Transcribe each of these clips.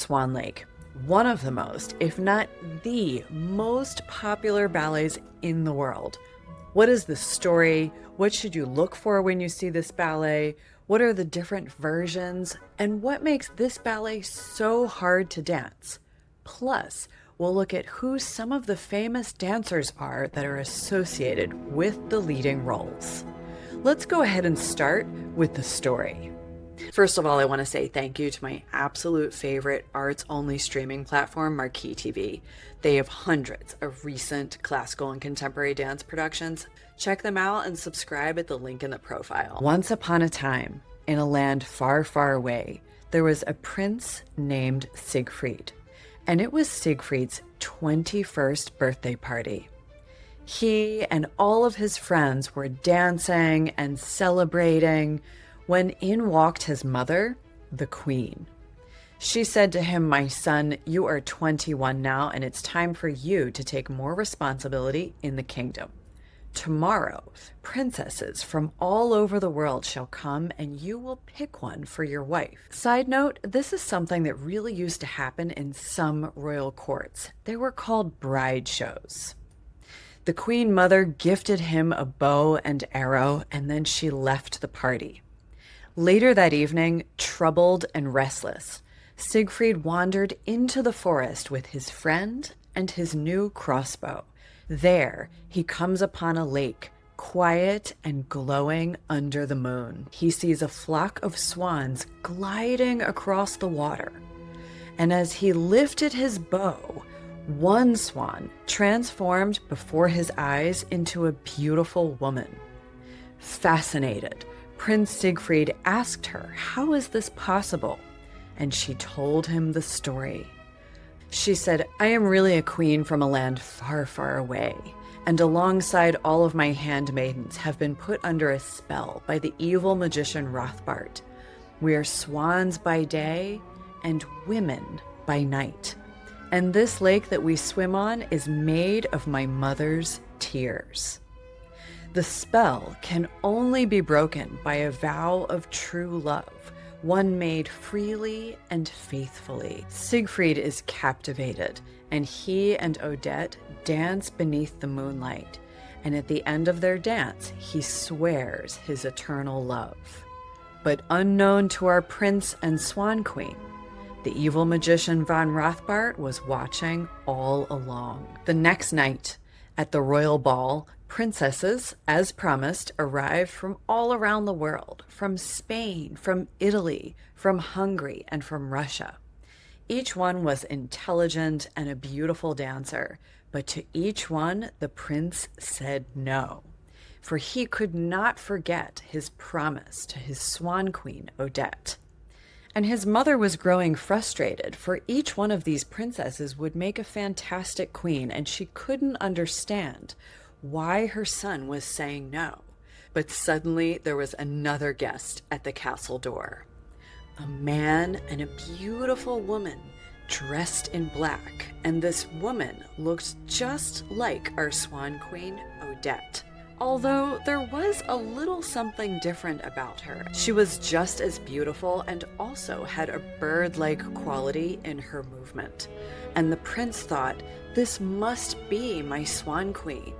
Swan Lake, one of the most, if not the most popular ballets in the world. What is the story? What should you look for when you see this ballet? What are the different versions? And what makes this ballet so hard to dance? Plus, we'll look at who some of the famous dancers are that are associated with the leading roles. Let's go ahead and start with the story. First of all, I want to say thank you to my absolute favorite arts-only streaming platform, MARQUEE TV. They have hundreds of recent classical and contemporary dance productions. Check them out and subscribe at the link in the profile. Once upon a time, in a land far, far away, there was a prince named Siegfried, and it was Siegfried's 21st birthday party. He and all of his friends were dancing and celebrating when in walked his mother, the queen. She said to him, "My son, you are 21 now, and it's time for you to take more responsibility in the kingdom. Tomorrow, princesses from all over the world shall come, and you will pick one for your wife." Side note, this is something that really used to happen in some royal courts. They were called bride shows. The queen mother gifted him a bow and arrow, and then she left the party. Later that evening, troubled and restless, Siegfried wandered into the forest with his friend and his new crossbow. There, he comes upon a lake, quiet and glowing under the moon. He sees a flock of swans gliding across the water. And as he lifted his bow, one swan transformed before his eyes into a beautiful woman. Fascinated, Prince Siegfried asked her, "How is this possible?" And she told him the story. She said, "I am really a queen from a land far, far away, and alongside all of my handmaidens have been put under a spell by the evil magician Rothbart. We are swans by day and women by night. And this lake that we swim on is made of my mother's tears. The spell can only be broken by a vow of true love, one made freely and faithfully." Siegfried is captivated, and he and Odette dance beneath the moonlight. And at the end of their dance, he swears his eternal love. But unknown to our prince and swan queen, the evil magician von Rothbart was watching all along. The next night, at the royal ball, princesses, as promised, arrived from all around the world, from Spain, from Italy, from Hungary, and from Russia. Each one was intelligent and a beautiful dancer, but to each one the prince said no, for he could not forget his promise to his swan queen, Odette. And his mother was growing frustrated, for each one of these princesses would make a fantastic queen, and she couldn't understand why her son was saying no. But suddenly there was another guest at the castle door. A man and a beautiful woman dressed in black, and this woman looked just like our swan queen, Odette. Although there was a little something different about her. She was just as beautiful and also had a bird-like quality in her movement. And the prince thought, "This must be my swan queen."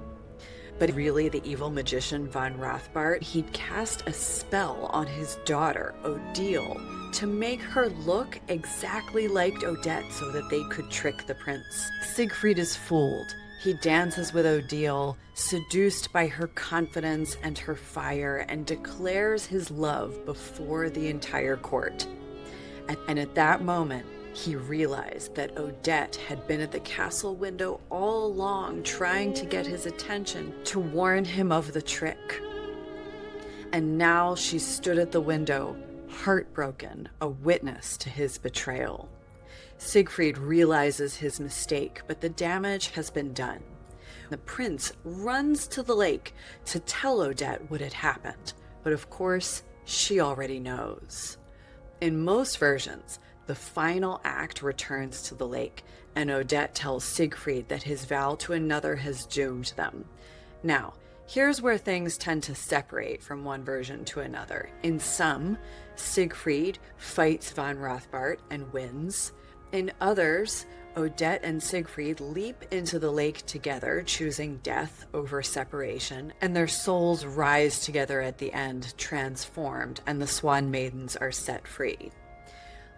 But really, the evil magician von Rothbart, he'd cast a spell on his daughter, Odile, to make her look exactly like Odette so that they could trick the prince. Siegfried is fooled. He dances with Odile, seduced by her confidence and her fire, and declares his love before the entire court. And at that moment, he realized that Odette had been at the castle window all along, trying to get his attention, to warn him of the trick. And now she stood at the window, heartbroken, a witness to his betrayal. Siegfried realizes his mistake, but the damage has been done. The prince runs to the lake to tell Odette what had happened, but of course, she already knows. In most versions, the final act returns to the lake, and Odette tells Siegfried that his vow to another has doomed them. Now, here's where things tend to separate from one version to another. In some, Siegfried fights von Rothbart and wins, In others, Odette and Siegfried leap into the lake together, choosing death over separation, and their souls rise together at the end, transformed, and the Swan Maidens are set free.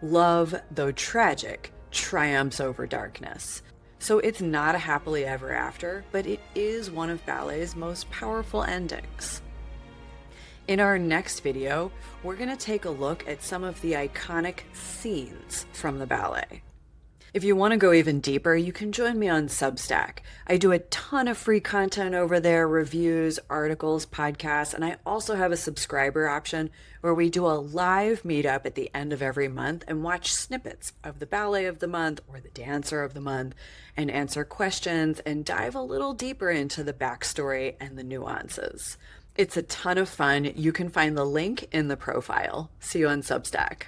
Love, though tragic, triumphs over darkness. So it's not a happily ever after, but it is one of ballet's most powerful endings. In our next video, we're going to take a look at some of the iconic scenes from the ballet. If you want to go even deeper, you can join me on Substack. I do a ton of free content over there, reviews, articles, podcasts, and I also have a subscriber option where we do a live meetup at the end of every month and watch snippets of the ballet of the month or the dancer of the month and answer questions and dive a little deeper into the backstory and the nuances. It's a ton of fun. You can find the link in the profile. See you on Substack.